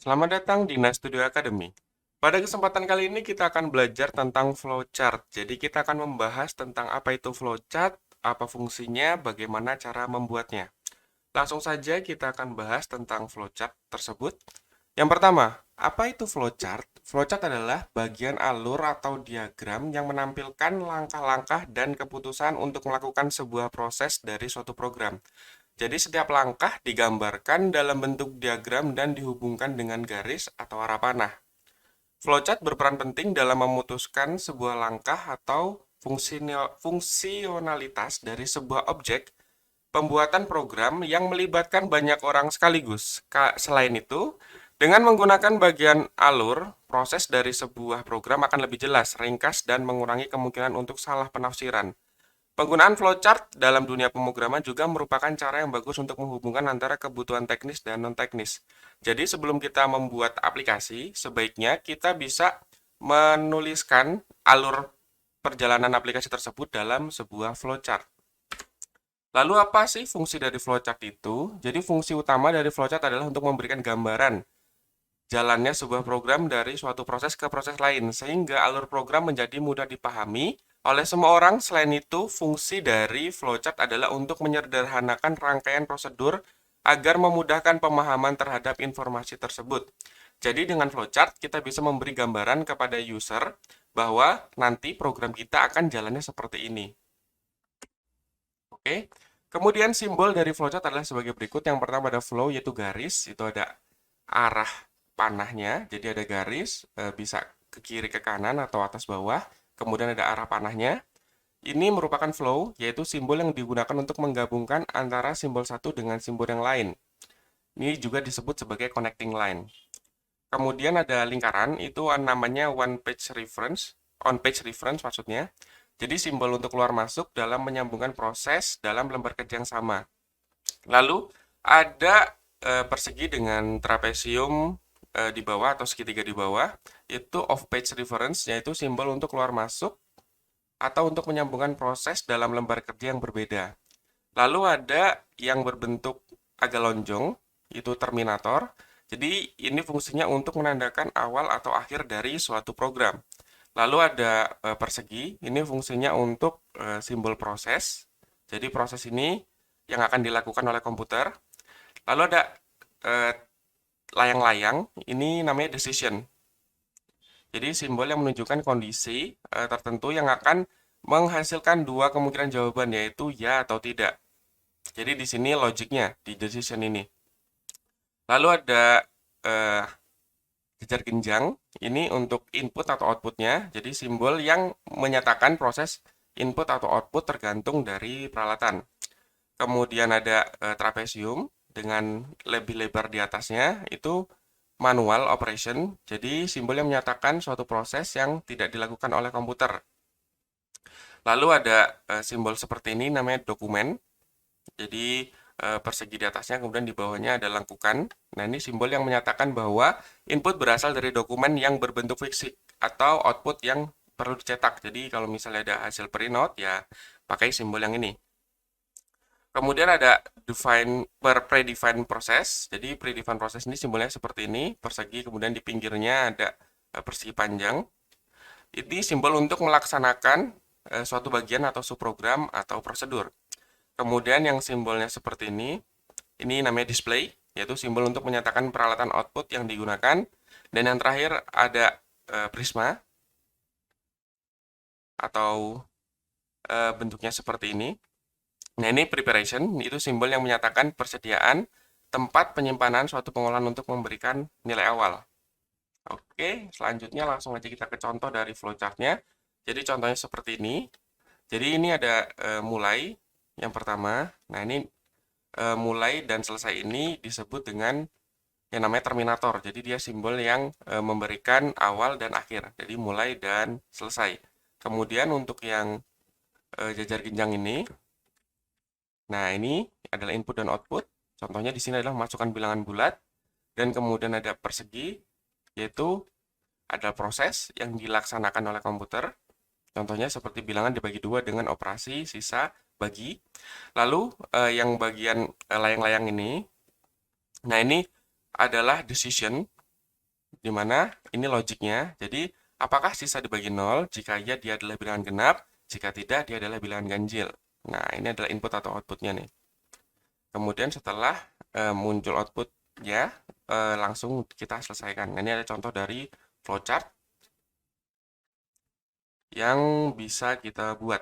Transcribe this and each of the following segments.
Selamat datang di Nas Studio Academy. Pada kesempatan kali ini kita akan belajar tentang flowchart. Jadi kita akan membahas tentang apa itu flowchart, apa fungsinya, bagaimana cara membuatnya. Langsung saja kita akan bahas tentang flowchart tersebut. Yang pertama, apa itu flowchart? Flowchart adalah bagian alur atau diagram yang menampilkan langkah-langkah dan keputusan untuk melakukan sebuah proses dari suatu program. Jadi setiap langkah digambarkan dalam bentuk diagram dan dihubungkan dengan garis atau arah panah. Flowchart berperan penting dalam memutuskan sebuah langkah atau fungsionalitas dari sebuah objek pembuatan program yang melibatkan banyak orang sekaligus. Selain itu, dengan menggunakan bagian alur, proses dari sebuah program akan lebih jelas, ringkas, dan mengurangi kemungkinan untuk salah penafsiran. Penggunaan flowchart dalam dunia pemrograman juga merupakan cara yang bagus untuk menghubungkan antara kebutuhan teknis dan non-teknis. Jadi sebelum kita membuat aplikasi, sebaiknya kita bisa menuliskan alur perjalanan aplikasi tersebut dalam sebuah flowchart. Lalu apa sih fungsi dari flowchart itu? Jadi fungsi utama dari flowchart adalah untuk memberikan gambaran jalannya sebuah program dari suatu proses ke proses lain, sehingga alur program menjadi mudah dipahami oleh semua orang. Selain itu, fungsi dari flowchart adalah untuk menyederhanakan rangkaian prosedur agar memudahkan pemahaman terhadap informasi tersebut. Jadi dengan flowchart, kita bisa memberi gambaran kepada user bahwa nanti program kita akan jalannya seperti ini. Oke. Kemudian simbol dari flowchart adalah sebagai berikut. Yang pertama ada flow, yaitu garis. Itu ada arah panahnya, jadi ada garis, bisa ke kiri ke kanan atau atas bawah, kemudian ada arah panahnya. Ini merupakan flow, yaitu simbol yang digunakan untuk menggabungkan antara simbol satu dengan simbol yang lain. Ini juga disebut sebagai connecting line. Kemudian ada lingkaran, itu namanya one page reference, on page reference maksudnya. Jadi simbol untuk keluar masuk dalam menyambungkan proses dalam lembar kerja yang sama. Lalu ada persegi dengan trapesium di bawah atau segitiga di bawah, itu off page reference, yaitu simbol untuk keluar masuk atau untuk menyambungkan proses dalam lembar kerja yang berbeda. Lalu ada yang berbentuk agak lonjong, itu terminator. Jadi ini fungsinya untuk menandakan awal atau akhir dari suatu program. Lalu ada persegi, ini fungsinya untuk simbol proses. Jadi proses ini yang akan dilakukan oleh komputer. Lalu ada eh, layang-layang, ini namanya decision. Jadi simbol yang menunjukkan kondisi tertentu yang akan menghasilkan dua kemungkinan jawaban, yaitu ya atau tidak. Jadi di sini logiknya di decision ini. Lalu ada eh, jejar genjang, ini untuk input atau outputnya. Jadi simbol yang menyatakan proses input atau output tergantung dari peralatan. Kemudian ada trapesium dengan lebih lebar di atasnya, itu manual operation. Jadi simbol yang menyatakan suatu proses yang tidak dilakukan oleh komputer. Lalu ada simbol seperti ini namanya dokumen. Jadi persegi di atasnya, kemudian di bawahnya ada lengkukan. Nah, ini simbol yang menyatakan bahwa input berasal dari dokumen yang berbentuk fisik atau output yang perlu dicetak. Jadi kalau misalnya ada hasil printout, ya pakai simbol yang ini. Kemudian ada predefined process. Jadi predefined process ini simbolnya seperti ini, persegi, kemudian di pinggirnya ada persegi panjang. Ini simbol untuk melaksanakan suatu bagian atau subprogram atau prosedur. Kemudian yang simbolnya seperti ini namanya display, yaitu simbol untuk menyatakan peralatan output yang digunakan. Dan yang terakhir ada prisma atau bentuknya seperti ini. Nah, ini preparation, itu simbol yang menyatakan persediaan tempat penyimpanan suatu pengolahan untuk memberikan nilai awal. Oke, selanjutnya langsung aja kita ke contoh dari flowchart-nya. Jadi contohnya seperti ini. Jadi ini ada mulai yang pertama. Nah, ini mulai dan selesai ini disebut dengan yang namanya terminator. Jadi dia simbol yang memberikan awal dan akhir. Jadi mulai dan selesai. Kemudian untuk yang jajar genjang ini, nah ini adalah input dan output. Contohnya di sini adalah masukkan bilangan bulat. Dan kemudian ada persegi, yaitu ada proses yang dilaksanakan oleh komputer. Contohnya seperti bilangan dibagi dua dengan operasi sisa bagi. Lalu yang bagian layang-layang ini, nah ini adalah decision. di mana ini logiknya. Jadi, apakah sisa dibagi 0? Jika iya, dia adalah bilangan genap. Jika tidak, dia adalah bilangan ganjil. Nah, ini adalah input atau outputnya nih. Kemudian setelah muncul outputnya, langsung kita selesaikan. Nah, ini ada contoh dari flowchart yang bisa kita buat.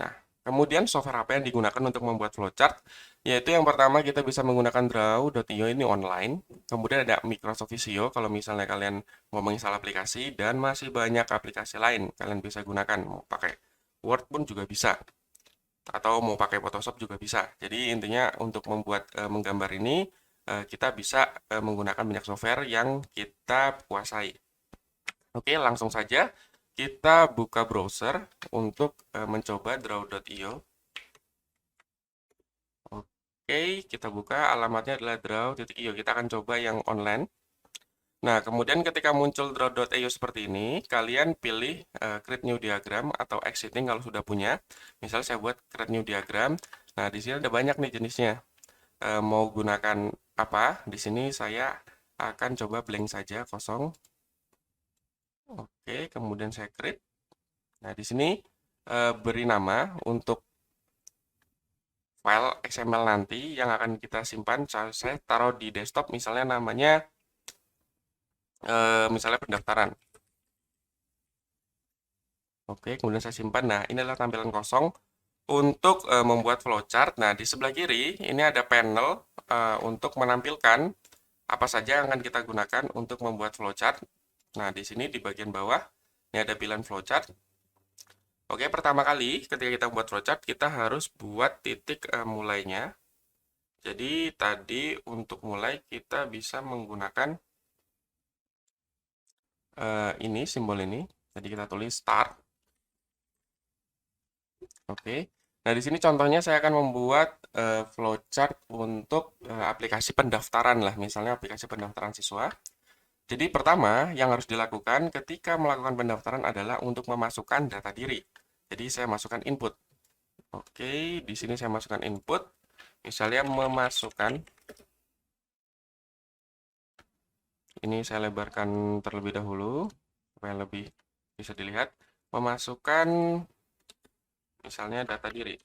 Nah, kemudian software apa yang digunakan untuk membuat flowchart? Yaitu yang pertama kita bisa menggunakan Draw.io, ini online. Kemudian ada Microsoft Visio kalau misalnya kalian mau menginstal aplikasi, dan masih banyak aplikasi lain kalian bisa gunakan. Mau pakai Word pun juga bisa, atau mau pakai Photoshop juga bisa. Jadi intinya untuk membuat menggambar ini kita bisa menggunakan banyak software yang kita kuasai. Oke, langsung saja kita buka browser untuk mencoba Draw.io. Oke, kita buka, alamatnya adalah Draw.io. Kita akan coba yang online. Nah, kemudian ketika muncul Draw.io seperti ini, kalian pilih Create New Diagram atau Exiting kalau sudah punya. Misal saya buat Create New Diagram. Nah, di sini ada banyak nih jenisnya. Mau gunakan apa? Di sini saya akan coba blank saja, kosong. Oke, kemudian saya create. Nah, di sini beri nama untuk file XML nanti yang akan kita simpan. Saya taruh di desktop, misalnya namanya misalnya pendaftaran. Oke, kemudian saya simpan. Nah, ini adalah tampilan kosong untuk membuat flowchart. Nah, di sebelah kiri ini ada panel untuk menampilkan apa saja yang akan kita gunakan untuk membuat flowchart. Nah, di sini di bagian bawah ini ada pilihan flowchart. Oke, pertama kali ketika kita membuat flowchart, kita harus buat titik mulainya. Jadi tadi untuk mulai kita bisa menggunakan ini, simbol ini. Jadi kita tulis start. Oke. Nah, di sini contohnya saya akan membuat flowchart untuk aplikasi pendaftaran lah, misalnya aplikasi pendaftaran siswa. Jadi pertama yang harus dilakukan ketika melakukan pendaftaran adalah untuk memasukkan data diri. Jadi saya masukkan input. Oke, di sini saya masukkan input. Misalnya memasukkan, ini saya lebarkan terlebih dahulu supaya lebih bisa dilihat. Memasukkan misalnya data diri.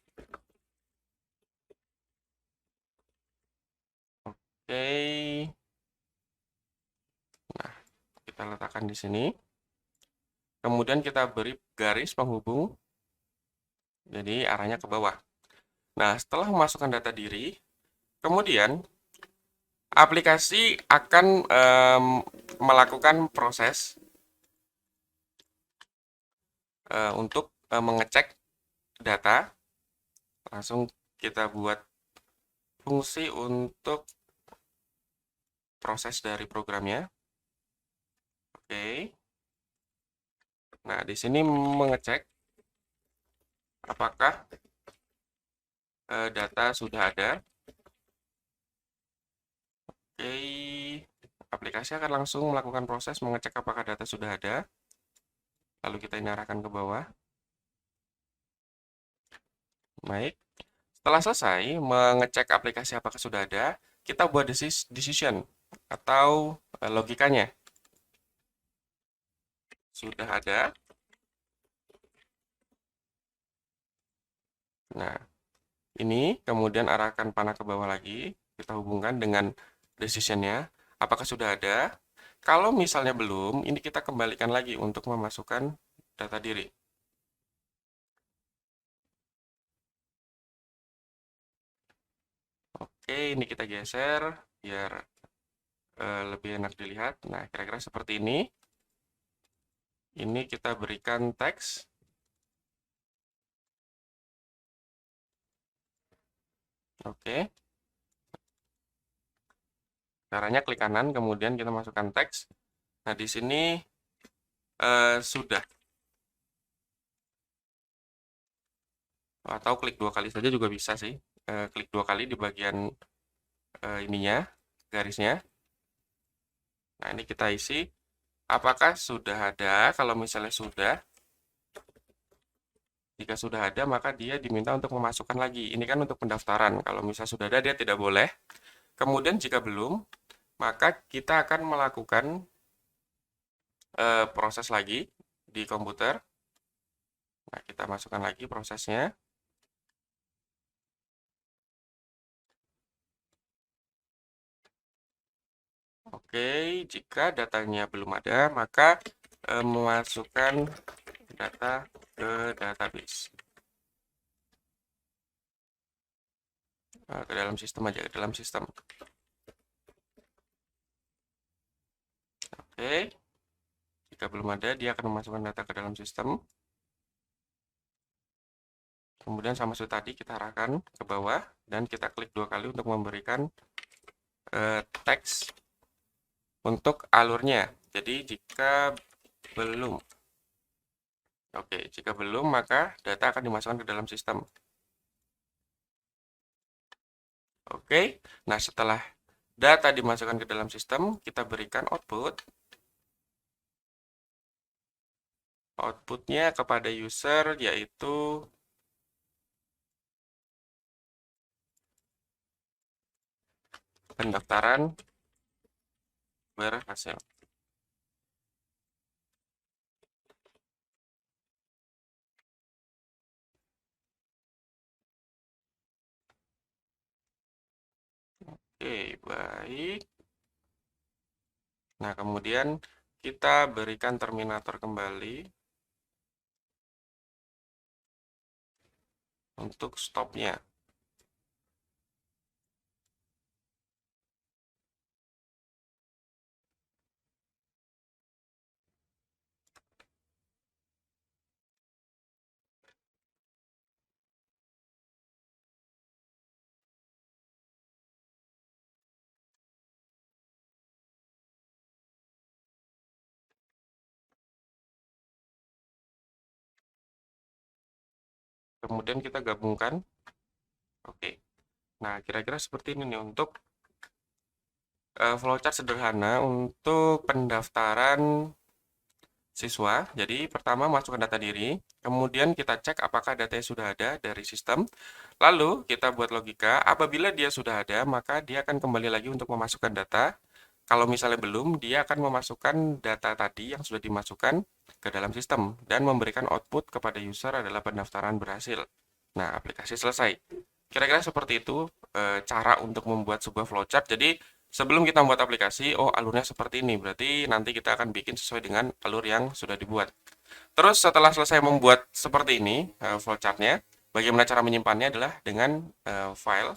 Oke. Nah, kita letakkan di sini. Kemudian kita beri garis penghubung. Jadi arahnya ke bawah. Nah, setelah memasukkan data diri, kemudian aplikasi akan melakukan proses untuk mengecek data. Langsung kita buat fungsi untuk proses dari programnya. Oke. Nah, di sini mengecek apakah data sudah ada. Oke, aplikasi akan langsung melakukan proses mengecek apakah data sudah ada. Lalu kita ini arahkan ke bawah. Baik. Setelah selesai mengecek aplikasi apakah sudah ada, kita buat decision atau logikanya. Sudah ada. Nah, ini kemudian arahkan panah ke bawah lagi. Kita hubungkan dengan decision-nya. Apakah sudah ada? Kalau misalnya belum, ini kita kembalikan lagi untuk memasukkan data diri. Oke, ini kita geser biar lebih enak dilihat. Nah, kira-kira seperti ini. Ini kita berikan teks. Oke. Caranya klik kanan, kemudian kita masukkan teks. Nah, di sini sudah. Atau klik 2 kali saja juga bisa sih. Klik 2 kali di bagian ininya, garisnya. Nah, ini kita isi. Apakah sudah ada? Kalau misalnya sudah, jika sudah ada, maka dia diminta untuk memasukkan lagi. Ini kan untuk pendaftaran. Kalau misalnya sudah ada, dia tidak boleh. Kemudian jika belum, maka kita akan melakukan proses lagi di komputer. Nah, kita masukkan lagi prosesnya. Oke, jika datanya belum ada, maka memasukkan data ke database. Ke dalam sistem aja, ke dalam sistem. Oke, jika belum ada, dia akan memasukkan data ke dalam sistem. Kemudian sama seperti tadi, kita arahkan ke bawah, dan kita klik 2 kali untuk memberikan teks untuk alurnya. Jadi, jika belum. Oke, jika belum, maka data akan dimasukkan ke dalam sistem. Oke, nah setelah data dimasukkan ke dalam sistem, kita berikan output. Outputnya kepada user yaitu pendaftaran berhasil. Oke, baik. Nah, kemudian kita berikan terminator kembali untuk stopnya. Kemudian kita gabungkan. Oke. Nah, kira-kira seperti ini nih untuk flowchart sederhana untuk pendaftaran siswa. Jadi, pertama masukkan data diri, kemudian kita cek apakah datanya sudah ada dari sistem. Lalu, kita buat logika, apabila dia sudah ada, maka dia akan kembali lagi untuk memasukkan data. Kalau misalnya belum, dia akan memasukkan data tadi yang sudah dimasukkan ke dalam sistem dan memberikan output kepada user adalah pendaftaran berhasil. Nah, aplikasi selesai. Kira-kira seperti itu cara untuk membuat sebuah flowchart. Jadi, sebelum kita membuat aplikasi, oh alurnya seperti ini. Berarti nanti kita akan bikin sesuai dengan alur yang sudah dibuat. Terus setelah selesai membuat seperti ini flowchartnya, bagaimana cara menyimpannya adalah dengan file.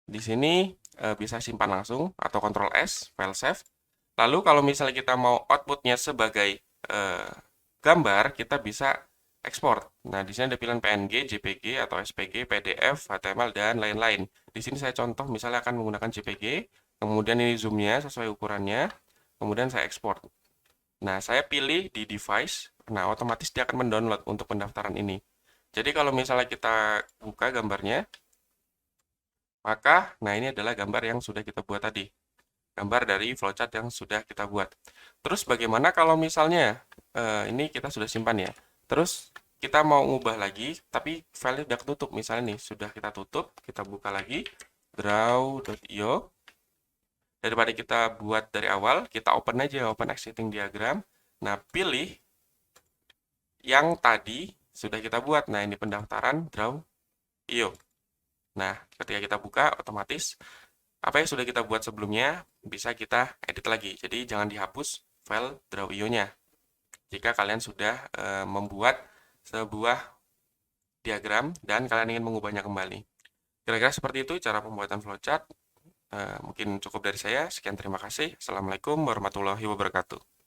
Di sini bisa simpan langsung atau Ctrl S, file save. Lalu kalau misalnya kita mau outputnya sebagai gambar, kita bisa ekspor. Nah, di sini ada pilihan PNG, JPG, atau SPG, PDF, HTML, dan lain-lain. Di sini saya contoh misalnya akan menggunakan JPG, kemudian ini zoom-nya sesuai ukurannya, kemudian saya ekspor. Nah, saya pilih di device, nah otomatis dia akan mendownload untuk pendaftaran ini. Jadi kalau misalnya kita buka gambarnya, maka, nah ini adalah gambar yang sudah kita buat tadi. Gambar dari flowchart yang sudah kita buat. Terus bagaimana kalau misalnya, ini kita sudah simpan ya. Terus kita mau ngubah lagi, tapi filenya sudah ketutup. Misalnya nih, sudah kita tutup, kita buka lagi, draw.io. Daripada kita buat dari awal, kita open aja, open existing diagram. Nah, pilih yang tadi sudah kita buat. Nah, ini pendaftaran draw.io. Nah, ketika kita buka, otomatis apa yang sudah kita buat sebelumnya bisa kita edit lagi. Jadi, jangan dihapus file draw.io-nya. Jika kalian sudah membuat sebuah diagram dan kalian ingin mengubahnya kembali. Kira-kira seperti itu cara pembuatan flowchart. Mungkin cukup dari saya. Sekian terima kasih. Assalamualaikum warahmatullahi wabarakatuh.